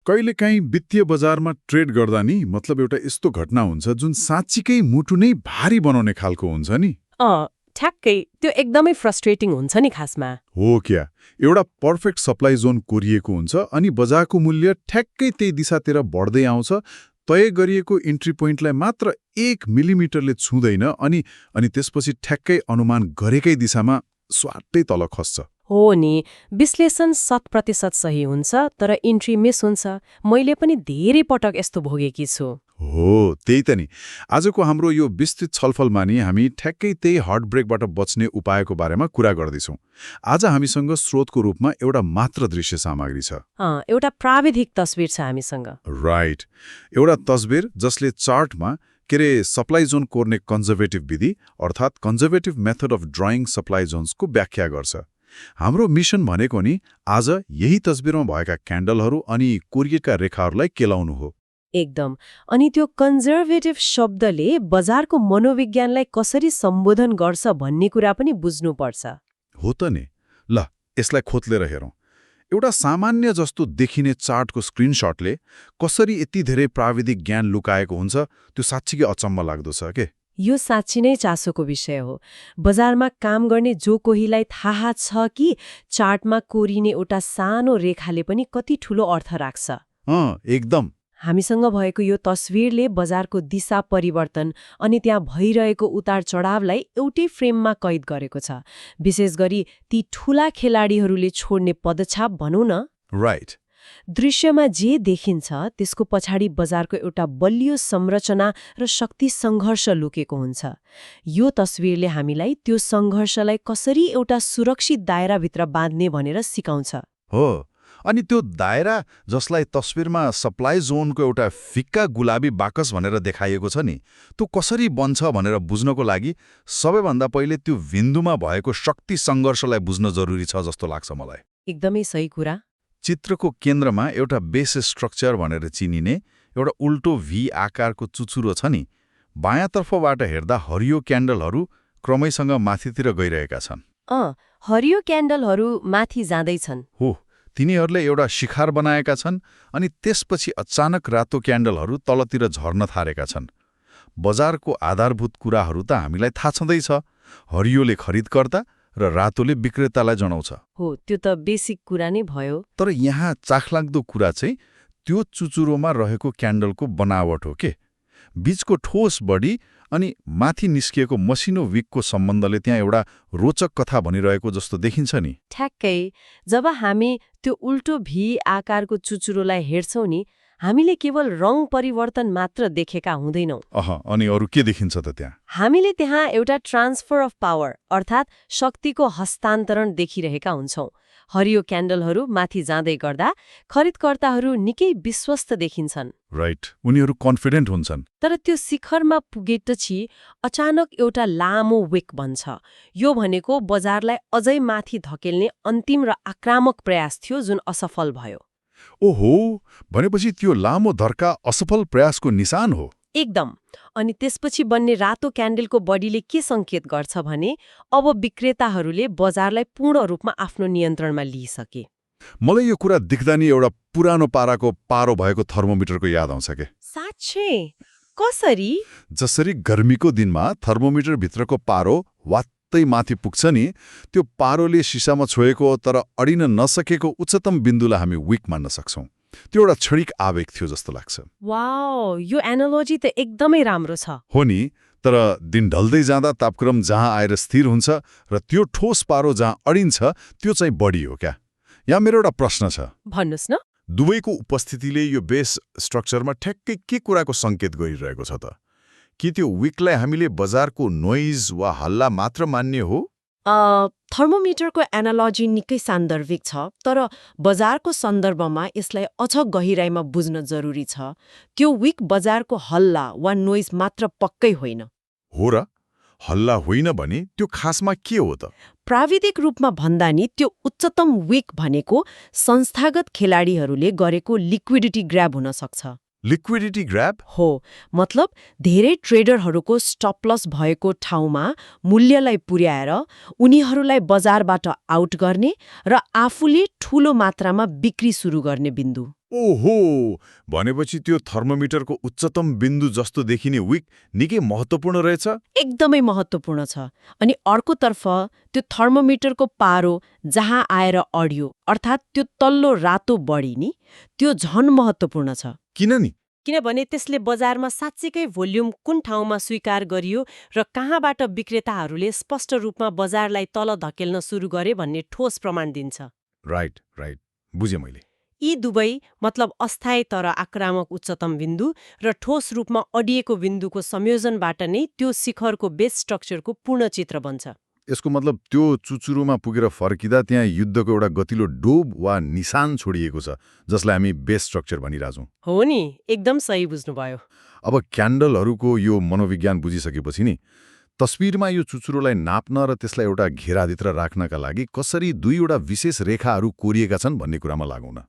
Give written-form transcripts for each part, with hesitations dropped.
कहिलेकाहीँ वित्तीय बजारमा ट्रेड गर्दा नि मतलब एउटा यस्तो घटना हुन्छ जुन साँच्चीकै मुटु नै भारी बनाउने खालको हुन्छ नि। ठ्याक्कै त्यो एकदमै फ्रस्ट्रेटिङ हुन्छ नि खासमा। हो क्या, एउटा पर्फेक्ट सप्लाई जोन कोरिएको हुन्छ अनि बजारको मूल्य ठ्याक्कै त्यही दिशातिर बढ्दै आउँछ। तय गरिएको इन्ट्री पोइन्टलाई मात्र 1 मिलिमिटरले छुँदैन अनि त्यसपछि ठ्याक्कै अनुमान गरेकै दिशामा स्वाटै तल खस्छ। हो नि, विश्लेषण 100% सही हुन्छ तर इन्ट्री मिस हुन्छ। मैले पनि धेरै पटक यस्तो भोगेकी छु। हो त्यही त नि। आजको हाम्रो यो विस्तृत छलफलमा नि हामी ठ्याक्कै त्यही हार्टब्रेकबाट बच्ने उपायको बारेमा कुरा गर्दैछौँ। आज हामीसँग स्रोतको रूपमा एउटा मात्र दृश्य सामग्री छ। एउटा प्राविधिक तस्बिर छ हामीसँग। राइट, एउटा तस्बिर जसले चार्टमा सप्लाई जोन कोर्ने कन्जर्भेटिभ विधि अर्थात् conservative method of drawing supply जोन्सको व्याख्या गर्छ। हाम्रो मिसन भनेको नि आज यही तस्बिरमा भएका क्यान्डलहरू अनि कोरिएका रेखाहरूलाई केलाउनु हो। एकदम। अनि त्यो कन्जर्भेटिभ शब्दले बजारको मनोविज्ञानलाई कसरी सम्बोधन गर्छ भन्ने कुरा पनि बुझ्नुपर्छ। हो त नि। ल यसलाई खोतलेर हेरौँ। एउटा सामान्य जस्तो देखिने चार्टको स्क्रिनशटले कसरी यति धेरै प्राविधिक ज्ञान लुकाएको हुन्छ त्यो साँच्चीकै अचम्म लाग्दो छ के। यो साँच्ची नै चासोको विषय हो। बजारमा काम गर्ने जो कोहीलाई थाहा छ कि चार्टमा कोरिने एउटा सानो रेखाले पनि कति ठूलो अर्थ राख्छ। एकदम। हामीसँग भएको यो तस्विरले बजारको दिशा परिवर्तन अनि त्यहाँ भइरहेको उतार चढावलाई एउटै फ्रेममा कैद गरेको छ। विशेष गरी ती ठूला खेलाडीहरूले छोड्ने पदछाप भनौँ न। राइट। दृश्यमा जे देखिन्छ त्यसको पछाडि बजारको एउटा बलियो संरचना र शक्ति सङ्घर्ष लुकेको हुन्छ। यो तस्विरले हामीलाई त्यो सङ्घर्षलाई कसरी एउटा सुरक्षित दायराभित्र बाँध्ने भनेर सिकाउँछ। हो, अनि त्यो दायरा जसलाई तस्विरमा सप्लाई जोनको एउटा फिक्का गुलाबी बाकस भनेर देखाइएको छ नि, त्यो कसरी बन्छ भनेर बुझ्नको लागि सबैभन्दा पहिले त्यो बिन्दुमा भएको शक्ति सङ्घर्षलाई बुझ्न जरुरी छ जस्तो लाग्छ मलाई। एकदमै सही कुरा। चित्रको केन्द्रमा एउटा बेस स्ट्रक्चर भनेर चिनिने एउटा उल्टो भी आकारको चुचुरो छ नि। बायाँतर्फबाट हेर्दा हरियो क्यान्डलहरू क्रमैसँग माथितिर गइरहेका छन्। हरियो क्यान्डलहरू माथि जाँदैछन्। हो, तिनीहरूले एउटा शिखर बनाएका छन् अनि त्यसपछि अचानक रातो क्यान्डलहरू तलतिर झर्न थालेका छन्। बजारको आधारभूत कुराहरू त हामीलाई थाहा छँदैछ। हरियोले खरिदकर्ता र रातोले विक्रेतालाई जनाउँछ। हो, त्यो त बेसिक कुरा नै भयो। तर यहाँ चाखलाग्दो कुरा चाहिँ त्यो चुचुरोमा रहेको क्यान्डलको बनावट हो के। बीचको ठोस बडी अनि माथि निस्किएको मसिनो विकको सम्बन्धले त्यहाँ एउटा रोचक कथा भनिरहेको जस्तो देखिन्छ नि। ठ्याक्कै। जब हामी त्यो उल्टो भी आकारको चुचुरोलाई हेर्छौं नि, हामीले केवल रङ परिवर्तन मात्र देखेका हुँदैनौं। अनि अरू के देखिन्छ त त्यहाँ? हामीले त्यहाँ एउटा ट्रान्सफर अफ पावर अर्थात् शक्तिको हस्तान्तरण देखिरहेका हुन्छौं। हरियो क्यान्डलहरू माथि जाँदै गर्दा खरिदकर्ताहरू निकै विश्वस्त देखिन्छन्। राइट, उनीहरू कन्फिडेन्ट हुन्छन्। तर त्यो शिखरमा पुगेपछि अचानक एउटा लामो विक बन्छ। यो भनेको बजारलाई अझै माथि धकेल्ने अन्तिम र आक्रामक प्रयास थियो जुन असफल भयो। ओहो, भनेपछि त्यो लामो धर्का असफल प्रयासको निशान हो। एकदम। अनि त्यसपछि बन्ने रातो क्यान्डलको बडीले के सङ्केत गर्छ भने अब विक्रेताहरूले बजारलाई पूर्ण रूपमा आफ्नो नियन्त्रणमा लिइसके। मलाई यो कुरा देख्दा नि एउटा पुरानो पाराको पारो भएको थर्मोमिटरको याद आउँछ के। साँच्चै? कसरी? जसरी गर्मीको दिनमा थर्मोमिटरभित्रको पारो वात्तै माथि पुग्छ नि, त्यो पारोले सिसामा छोएको तर अडिन नसकेको उच्चतम बिन्दुलाई हामी विक मान्न सक्छौं। त्यो एउटा क्षणिक आवेग थियो जस्तो लाग्छ। वाउ, यो एनालोजी त एकदमै राम्रो छ। हो नि, तर दिन ढल्दै जाँदा तापक्रम जहाँ आएर स्थिर हुन्छ र त्यो ठोस पारो जहाँ अडिन्छ त्यो चाहिँ बढी हो क्या। यहाँ मेरो एउटा प्रश्न छ। भन्नुस् न। दुवैको उपस्थितिले यो बेस स्ट्रक्चरमा ठ्याक्कै के कुराको सङ्केत गरिरहेको छ त? कि त्यो विकलाई हामीले बजारको नोइज वा हल्ला मात्र मान्ने हो? थर्मोमिटरको एनालोजी निकै सान्दर्भिक छ, तर बजारको सन्दर्भमा यसलाई अझ गहिराइमा बुझ्न जरुरी छ। त्यो विक बजारको हल्ला वा नोइज मात्र पक्कै होइन। हो र? हल्ला होइन भने त्यो खासमा के हो त? प्राविधिक रूपमा भन्दा नि त्यो उच्चतम विक भनेको संस्थागत खेलाडीहरूले गरेको लिक्विडिटी ग्र्याब हुन सक्छ। Liquidity grab? हो, मतलब धेरै ट्रेडरहरूको स्टप लस भएको ठाउँमा मूल्यलाई पुर्याएर उनीहरूलाई बजारबाट आउट गर्ने र आफूले ठूलो मात्रामा बिक्री सुरु गर्ने बिन्दु। ओहो, भनेपछि त्यो थर्मोमिटरको उच्चतम बिन्दु जस्तो देखिने विक निकै महत्त्वपूर्ण रहेछ। एकदमै महत्त्वपूर्ण छ। अनि अर्कोतर्फ त्यो थर्मोमिटरको पारो जहाँ आएर अड्यो अर्थात् त्यो तल्लो रातो बढी नि त्यो झन महत्त्वपूर्ण छ। किन नि? किनभने त्यसले बजारमा साँच्चीकै भोल्युम कुन ठाउँमा स्वीकार गरियो र कहाँबाट विक्रेताहरूले स्पष्ट रूपमा बजारलाई तल धकेल्न सुरु गरे भन्ने ठोस प्रमाण दिन्छ। राइट, बुझेँ मैले। यी दुवै मतलब अस्थायी तर आक्रामक उच्चतम बिन्दु र ठोस रूपमा अडिएको बिन्दुको संयोजनबाट नै त्यो शिखरको बेस स्ट्रक्चरको पूर्ण चित्र बन्छ। यसको मतलब त्यो चुचुरोमा पुगेर फर्किँदा त्यहाँ युद्धको एउटा गतिलो डोब वा निशान छोडिएको छ, जसलाई हामी बेस स्ट्रक्चर भनिरहेछौँ। हो नि, एकदम सही बुझ्नुभयो। अब क्यान्डलहरूको यो मनोविज्ञान बुझिसकेपछि नि तस्विरमा यो चुचुरोलाई नाप्न र त्यसलाई एउटा घेराभित्र राख्नका लागि कसरी दुईवटा विशेष रेखाहरू कोरिएका छन् भन्ने कुरामा लागौँ न।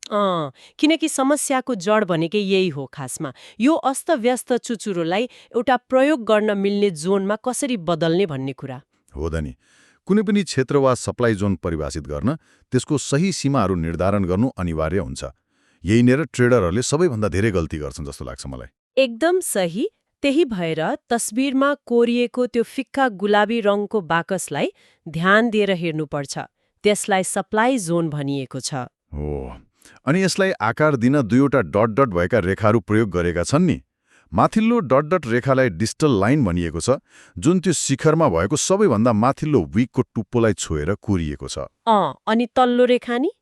किनकि समस्याको जड भनेकै यही हो खासमा। यो अस्तव्यस्त चुचुरोलाई एउटा प्रयोग गर्न मिल्ने जोनमा कसरी बदल्ने भन्ने कुरा हो त नि। कुनै पनि क्षेत्र वा सप्लाई जोन परिभाषित गर्न त्यसको सही सीमाहरू निर्धारण गर्नु अनिवार्य हुन्छ। यही नेर ट्रेडरहरूले सबैभन्दा धेरै गल्ती गर्छन् जस्तो लाग्छ मलाई। एकदम सही। त्यही भएर तस्बिरमा कोरिएको त्यो फिक्का गुलाबी रङको बाकसलाई ध्यान दिएर हेर्नुपर्छ। त्यसलाई सप्लाई जोन भनिएको छ। हो, अनि यसलाई आकार दिन दुईवटा डट डट भएका रेखाहरू प्रयोग गरेका छन् नि। माथिल्लो डट डट रेखालाई डिस्टल लाइन भनिएको छ, जुन त्यो शिखरमा भएको सबैभन्दा माथिल्लो विकको टुप्पोलाई छोएर कोरिएको छ। अनि तल्लो रेखा नि?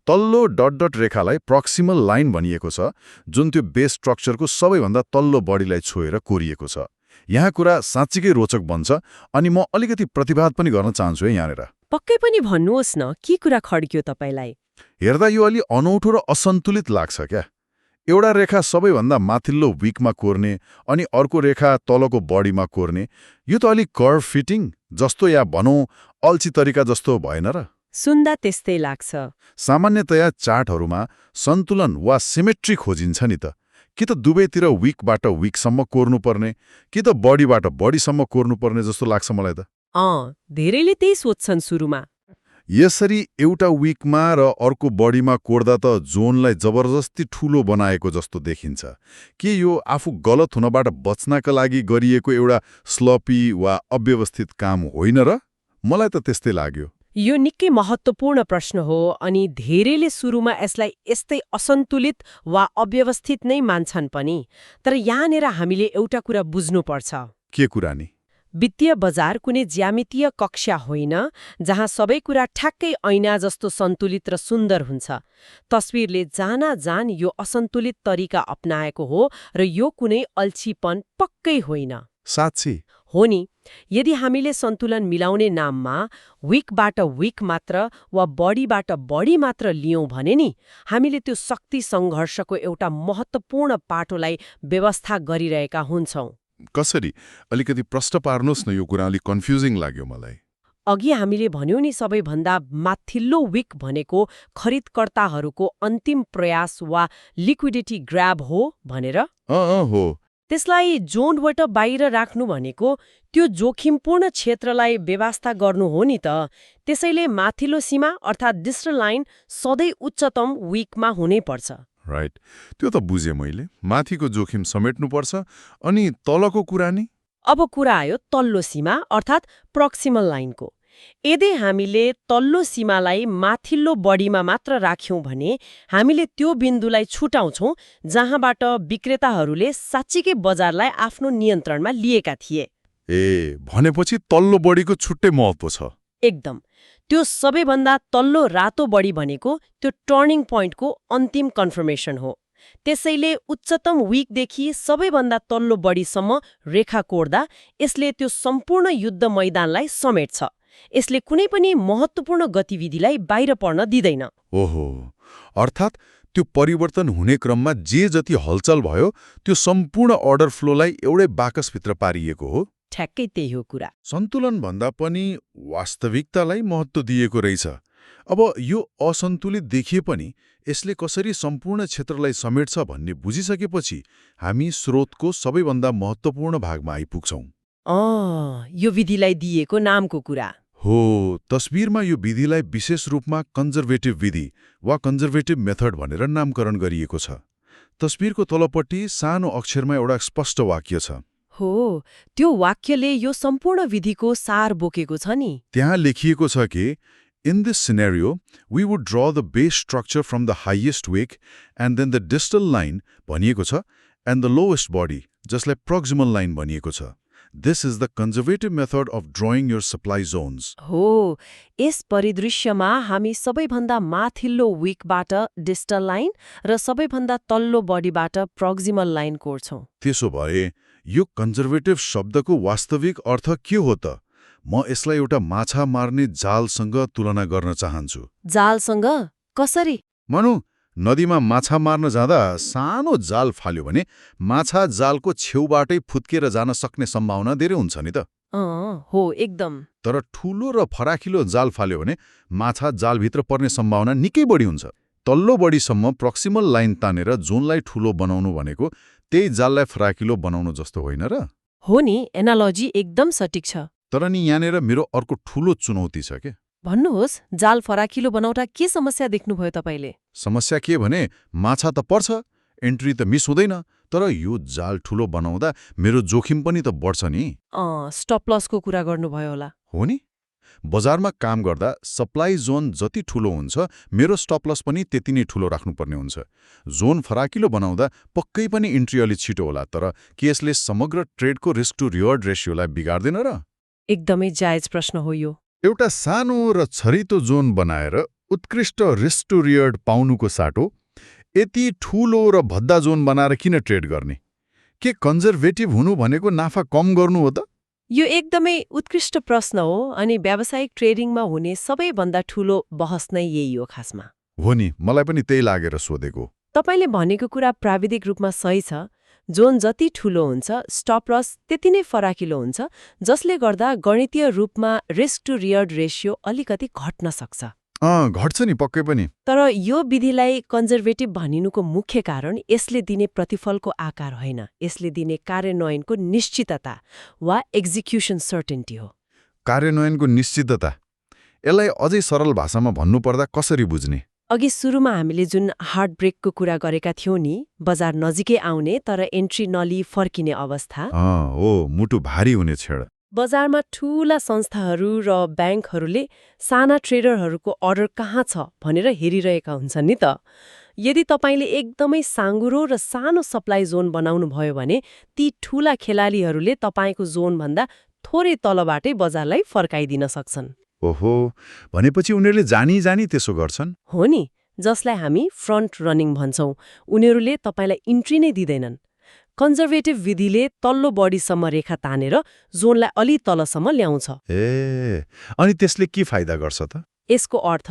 तल्लो डट डट रेखालाई प्रक्सिमल लाइन भनिएको छ, जुन त्यो बेस स्ट्रक्चरको सबैभन्दा तल्लो बडीलाई छोएर कोरिएको छ। यहाँ कुरा साँच्चीकै रोचक बन्छ, अनि म अलिकति प्रतिवाद पनि गर्न चाहन्छु है यहाँनिर। पक्कै पनि भन्नुहोस् न, के कुरा खड्क्यो तपाईँलाई? हेर्दा यो अलि अनौठो र असन्तुलित लाग्छ क्या। एउटा रेखा सबैभन्दा माथिल्लो विकमा कोर्ने अनि अर्को रेखा तलको बडीमा कोर्ने, यो त अलिक कर्भ फिटिङ जस्तो या भनौँ अल्छी तरिका जस्तो भएन र? सुन्दा त्यस्तै लाग्छ। सामान्यतया चार्टहरूमा सन्तुलन वा सिमेट्री खोजिन्छ नि त। कि त दुवैतिर विकबाट विकसम्म कोर्नुपर्ने, कि त बडीबाट बडीसम्म कोर्नुपर्ने जस्तो लाग्छ मलाई त। धेरैले त्यही सोध्छन् सुरुमा। यसरी एउटा विकमा र अर्को बडीमा कोर्दा त जोनलाई जबरजस्ती ठूलो बनाएको जस्तो देखिन्छ। के यो आफू गलत हुनबाट बच्नका लागि गरिएको एउटा स्लपी वा अव्यवस्थित काम होइन र? मलाई त त्यस्तै लाग्यो। यो निकै महत्त्वपूर्ण प्रश्न हो, अनि धेरैले सुरुमा यसलाई यस्तै असन्तुलित वा अव्यवस्थित नै मान्छन् पनि। तर यहाँनिर हामीले एउटा कुरा बुझ्नुपर्छ। के कुरा नि? वित्तीय बजार कुनै ज्यामितीय कक्षा होइन जहाँ सबै कुरा ठ्याक्कै ऐना जस्तो सन्तुलित र सुन्दर हुन्छ। तस्विरले जान यो असन्तुलित तरिका अपनाएको हो र यो कुनै अल्छीपन पक्कै होइन। साँच्चै हो नि। यदि हामीले सन्तुलन मिलाउने नाममा विकबाट विक मात्र वा बडीबाट बडी मात्र लियौं भने नि हामीले त्यो शक्ति सङ्घर्षको एउटा महत्त्वपूर्ण पाटोलाई व्यवस्था गरिरहेका हुन्छौं। कसरी? अलिकति प्रश्न पार्नुहोस् न, यो कुरा अलिक कन्फ्युजिङ लाग्यो मलाई। अघि हामीले भन्यौं नि सबैभन्दा माथिल्लो विक भनेको खरिदकर्ताहरूको अन्तिम प्रयास वा लिक्विडिटी ग्र्याब हो भनेर। हो। त्यसलाई जोनबाट बाहिर राख्नु भनेको त्यो जोखिमपूर्ण क्षेत्रलाई व्यवस्था गर्नु हो नि त। त्यसैले माथिल्लो सीमा अर्थात् डिस्टल लाइन सधैँ उच्चतम विकमा हुनै पर्छ। राइट, त्यो त बुझेँ मैले। माथिको जोखिम समेट्नुपर्छ। अनि तलको कुरा नि? अब कुरा आयो तल्लो सीमा अर्थात् प्रक्सिमल लाइनको। यदि हामीले तल्लो सीमालाई माथिल्लो बडीमा मात्र राख्यौं भने हामीले त्यो बिन्दुलाई छुटाउँछौं जहाँबाट विक्रेताहरूले साँच्चीकै बजारलाई आफ्नो नियन्त्रणमा लिएका थिए। भनेपछि तल्लो बडीको छुट्टै महत्त्व छ। एकदम। त्यो सबैभन्दा तल्लो रातो बडी भनेको त्यो टर्निङ पोइन्टको अन्तिम कन्फर्मेसन हो। त्यसैले उच्चतम विकदेखि सबैभन्दा तल्लो बडीसम्म रेखा कोर्दा यसले त्यो सम्पूर्ण युद्ध मैदानलाई समेट्छ। यसले कुनै पनि महत्त्वपूर्ण गतिविधिलाई बाहिर पर्न दिँदैन। ओहो, अर्थात् त्यो परिवर्तन हुने क्रममा जे जति हलचल भयो त्यो सम्पूर्ण अर्डर फ्लोलाई एउटै बाकसभित्र पारिएको हो। ठ्याक्कै त्यही हो कुरा। सन्तुलन भन्दा पनि वास्तविकतालाई महत्त्व दिएको रहेछ। अब यो असन्तुलित देखिए पनि यसले कसरी सम्पूर्ण क्षेत्रलाई समेट्छ भन्ने बुझिसकेपछि हामी स्रोतको सबैभन्दा महत्त्वपूर्ण भागमा आइपुग्छौं। यो विधिलाई दिएको नामको कुरा हो, तस्बिरमा यो विधिलाई विशेष रूपमा कन्जर्भेटिभ विधि वा कन्जर्भेटिभ मेथड भनेर नामकरण गरिएको छ। तस्बिरको तलपट्टि सानो अक्षरमा एउटा स्पष्ट वाक्य छ। हो, त्यो वाक्यले यो सम्पूर्ण विधिको सार बोकेको छ नि। त्यहाँ लेखिएको छ कि In this scenario, we would draw the base structure from the highest wake and then the distal line भनिएको छ and the lowest body, जसलाई proximal line भनिएको छ. This is the conservative method of drawing your supply zones. हो, यस परिदृश्यमा हामी सबैभन्दा माथिल्लो विकबाट distal line र सबैभन्दा तल्लो बडीबाट प्रोक्सिमल लाइन कोर्छौं। त्यसो भए यो कन्जर्भेटिभ शब्दको वास्तविक अर्थ के हो त? म यसलाई एउटा माछा मार्ने जालसँग तुलना गर्न चाहन्छु। जालसँग? कसरी? मनु, नदीमा माछा मार्न जाँदा सानो जाल फाल्यो भने माछा जालको छेउबाटै फुत्केर जान सक्ने सम्भावना धेरै हुन्छ नि त। हो, एकदम। तर ठूलो र फराकिलो जाल फाल्यो भने माछा जालभित्र पर्ने सम्भावना निकै बढी हुन्छ। तल्लो बढीसम्म प्रोक्सिमल लाइन तानेर जोनलाई ठूलो बनाउनु भनेको त्यही जाललाई फराकिलो बनाउनु जस्तो होइन र? हो नि, एनालोजी एकदम सटिक छ। तर नि यहाँनिर मेरो अर्को ठूलो चुनौती छ के? भन्नुहोस्, जाल फराकिलो बनाउँदा के समस्या देख्नुभयो तपाईँले? समस्या के भने माछा त पर्छ, एन्ट्री त मिस हुँदैन, तर यो जाल ठूलो बनाउँदा मेरो जोखिम पनि त बढ्छ नि। स्टप लसको कुरा गर्नुभयो होला। हो नि, बजारमा काम गर्दा सप्लाई जोन जति ठूलो हुन्छ मेरो स्टप लस पनि त्यति नै ठूलो राख्नुपर्ने हुन्छ। जोन फराकिलो बनाउँदा पक्कै पनि इन्ट्री अलि छिटो होला, तर के यसले समग्र ट्रेडको रिस्क टु रिवार्ड रेसियोलाई बिगार्दैन र? एकदमै जायज प्रश्न हो यो। एउटा सानो र छरितो जोन बनाएर उत्कृष्ट रिस्क टु रिवार्ड पाउनुको साटो यति ठूलो र भद्दा जोन बनाएर किन ट्रेड गर्ने? के कन्जर्भेटिभ हुनु भनेको नाफा कम गर्नु हो त? यो एकदमै उत्कृष्ट प्रश्न हो अनि व्यावसायिक ट्रेडिङमा हुने सबैभन्दा ठूलो बहस नै यही हो खासमा। हो नि, मलाई पनि त्यही लागेर सोधेको। तपाईँले भनेको कुरा प्राविधिक रूपमा सही छ। जोन जति ठूलो हुन्छ, स्टप लस त्यति नै फराकिलो हुन्छ, जसले गर्दा गणितीय रूपमा रिस्क टु रिवार्ड रेशियो अलिकति घट्न सक्छ। घट्छ नि पक्कै पनि। तर यो विधिलाई कन्जर्भेटिभ भनिनुको मुख्य कारण यसले दिने प्रतिफलको आकार होइन, यसले दिने कार्यान्वयनको निश्चितता वा एक्जिक्युसन सर्टेन्टी हो। कार्यान्वयनको निश्चितता, यसलाई अझै सरल भाषामा भन्नुपर्दा कसरी बुझ्ने? अघि सुरुमा हामीले जुन हार्ड ब्रेकको कुरा गरेका थियौं नि, बजार नजिकै आउने तर एन्ट्री नलिई फर्किने अवस्था। हो, मुटु भारी हुने छेड। बजारमा ठूला संस्थाहरू र ब्याङ्कहरूले साना ट्रेडरहरूको अर्डर कहाँ छ भनेर हेरिरहेका हुन्छन् नि त। यदि तपाईँले एकदमै साँगुरो र सानो सप्लाई जोन बनाउनु भयो भने ती ठूला खेलाडीहरूले तपाईँको जोनभन्दा थोरै तलबाटै बजारलाई फर्काइदिन सक्छन्। ओहो, भनेपछि उनीहरूले जानी जानी त्यसो गर्छन्? हो नि, जसलाई हामी फ्रन्ट रनिङ भन्छौं। उनीहरूले तपाईँलाई इन्ट्री नै दिँदैनन्। कन्जर्भेटिभ विधिले तल्लो बडीसम्म रेखा तानेर जोनलाई अलि तलसम्म ल्याउँछ। अनि त्यसले के फाइदा गर्छ त? यसको अर्थ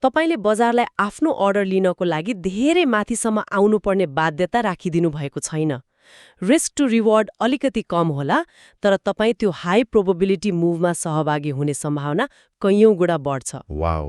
तपाईँले बजारलाई आफ्नो अर्डर लिनको लागि धेरै माथिसम्म आउनुपर्ने बाध्यता राखिदिनु भएको छैन। रिस्क टु रिवार्ड अलिकति कम होला, तर तपाईँ त्यो हाई प्रोबेबिलिटी मुभमा सहभागी हुने सम्भावना कैयौं गुणा बढ्छ। वाउ,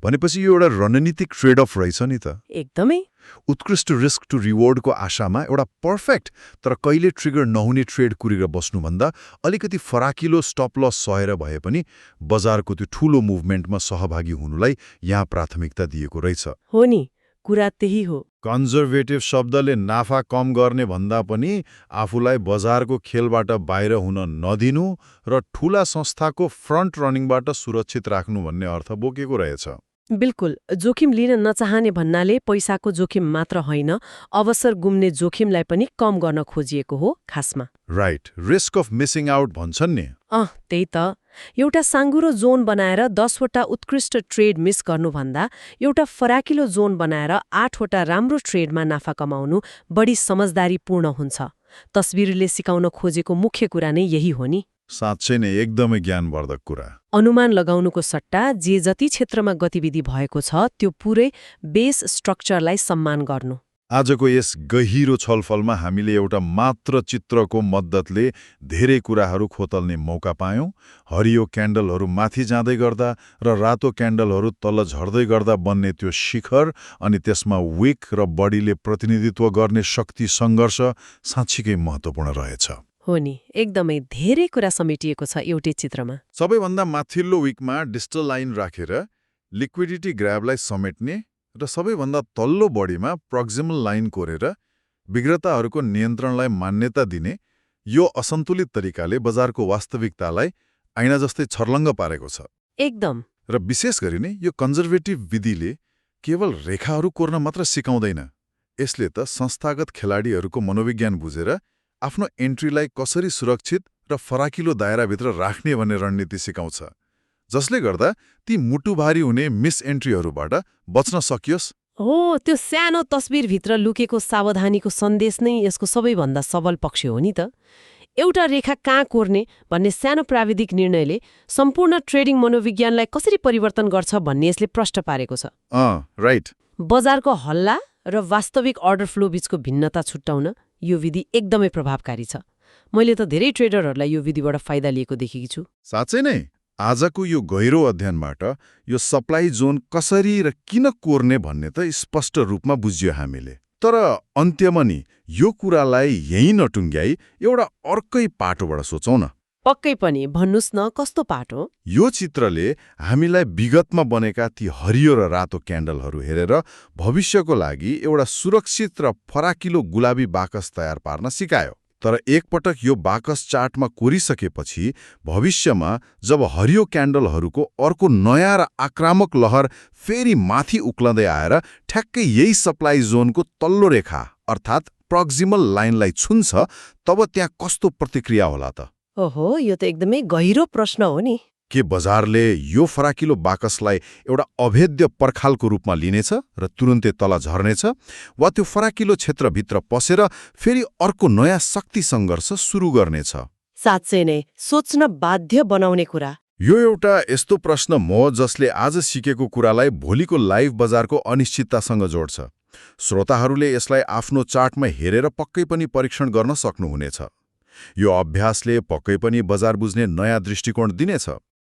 भनेपछि यो एउटा रणनीतिक ट्रेड अफ रहेछ नि त। एकदमै। उत्कृष्ट रिस्क टु रिवार्डको आशामा एउटा पर्फेक्ट तर कहिले ट्रिगर नहुने ट्रेड कुरेर बस्नुभन्दा अलिकति फराकिलो स्टप लस सहेर भए पनि बजारको त्यो ठूलो मुभमेन्टमा सहभागी हुनुलाई यहाँ प्राथमिकता दिएको रहेछ। हो नि, कुरा त्यही हो। कन्जर्भेटिभ शब्दले नाफा कम गर्ने भन्दा पनि आफूलाई बजारको खेलबाट बाहिर हुन नदिनु र ठूला संस्थाको फ्रन्ट रनिङबाट सुरक्षित राख्नु भन्ने अर्थ बोकेको रहेछ। बिल्कुल, जोखिम लिन नचाहने भन्नाले पैसाको जोखिम मात्र होइन, अवसर गुम्ने जोखिमलाई पनि कम गर्न खोजिएको हो खासमा। Right, risk of missing out भन्छन् नि। त्यही त। एउटा साँगुरो जोन बनाएर 10वटा उत्कृष्ट ट्रेड मिस गर्नुभन्दा एउटा फराकिलो जोन बनाएर 8वटा राम्रो ट्रेडमा नाफा कमाउनु बढी समझदारीपूर्ण हुन्छ। तस्बिरले सिकाउन खोजेको मुख्य कुरा नै यही हो नि। साँच्चै नै एकदमै ज्ञानवर्धक कुरा। अनुमान लगाउनुको सट्टा जे जति क्षेत्रमा गतिविधि भएको छ त्यो पुरै बेस स्ट्रक्चरलाई सम्मान गर्नु। आजको यस गहिरो छलफलमा हामीले एउटा मात्र चित्रको मद्दतले धेरै कुराहरू खोतल्ने मौका पायौं। हरियो क्यान्डलहरू माथि जाँदै गर्दा र रातो क्यान्डलहरू तल झर्दै गर्दा बन्ने त्यो शिखर अनि त्यसमा विक र बडीले प्रतिनिधित्व गर्ने शक्ति सङ्घर्ष साँच्चीकै महत्त्वपूर्ण रहेछ। हो नि, एकदमै धेरै कुरा समेटिएको छ एउटै चित्रमा। सबैभन्दा माथिल्लो विकमा डिस्टल लाइन राखेर लिक्विडिटी ग्राबलाई समेट्ने र सबैभन्दा तल्लो बडीमा प्रोक्सिमल लाइन कोरेर विक्रेताहरूको नियन्त्रणलाई मान्यता दिने यो असन्तुलित तरिकाले बजारको वास्तविकतालाई ऐना जस्तै छर्लङ्ग पारेको छ। एकदम। र विशेष गरी नै यो कन्जर्भेटिभ विधिले केवल रेखाहरू कोर्न मात्र सिकाउँदैन, यसले त संस्थागत खेलाडीहरूको मनोविज्ञान बुझेर आफ्नो एन्ट्रीलाई कसरी सुरक्षित र फराकिलो दायराभित्र राख्ने भन्ने रणनीति सिकाउँछ, जसले गर्दा ती मुटुभारी हुने मिस एन्ट्रीहरूबाट बच्न सकियोस्। हो, त्यो सानो तस्बिरभित्र लुकेको सावधानीको सन्देश नै यसको सबैभन्दा सबल पक्ष हो नि त। एउटा रेखा कहाँ कोर्ने भन्ने सानो प्राविधिक निर्णयले सम्पूर्ण ट्रेडिङ मनोविज्ञानलाई कसरी परिवर्तन गर्छ भन्ने यसले प्रश्न पारेको छ। राइट। बजारको हल्ला र वास्तविक अर्डर फ्लो बीचको भिन्नता छुट्याउन यो विधि एकदमै प्रभावकारी छ। मैले त धेरै ट्रेडरहरूलाई यो विधिबाट फाइदा लिएको देखेकी छु। साँच्चै नै आजको यो गहिरो अध्ययनबाट यो सप्लाई जोन कसरी र किन कोर्ने भन्ने त स्पष्ट रूपमा बुझ्यो हामीले। तर अन्त्यमा नि यो कुरालाई यहीँ नटुङ्ग्याई एउटा अर्कै पाटोबाट सोचौँ न। पक्कै पनि, भन्नुस् न, कस्तो पाटो? यो चित्रले हामीलाई विगतमा बनेका ती हरियो र रातो क्यान्डलहरू हेरेर भविष्यको लागि एउटा सुरक्षित र फराकिलो गुलाबी बाकस तयार पार्न सिकायो। तर एकपटक यो बाकस चार्टमा कोरिसकेपछि भविष्यमा जब हरियो क्यान्डलहरूको अर्को नयाँ र आक्रामक लहर फेरि माथि उक्लँदै आएर ठ्याक्कै यही सप्लाई जोनको तल्लो रेखा अर्थात् प्रोक्सिमल लाइनलाई छुन्छ, तब त्यहाँ कस्तो प्रतिक्रिया होला त? ओहो, यो त एकदमै गहिरो प्रश्न हो नि। के बजारले यो फराकिलो बाकसलाई एउटा अभेद्य पर्खालको रूपमा लिनेछ र तुरुन्तै तल झर्नेछ, वा त्यो फराकिलो क्षेत्रभित्र पसेर फेरि अर्को नयाँ शक्ति सङ्घर्ष सुरु गर्नेछ? साँच्चै नै सोच्न बाध्य बनाउने कुरा। यो एउटा यस्तो प्रश्न हो जसले आज सिकेको कुरालाई भोलिको लाइभ बजारको अनिश्चिततासँग जोड्छ। श्रोताहरूले यसलाई आफ्नो चार्टमा हेरेर पक्कै पनि परीक्षण गर्न सक्नुहुनेछ। यो अभ्यासले पक्कै पनि बजार बुझ्ने नयाँ दृष्टिकोण दिनेछ।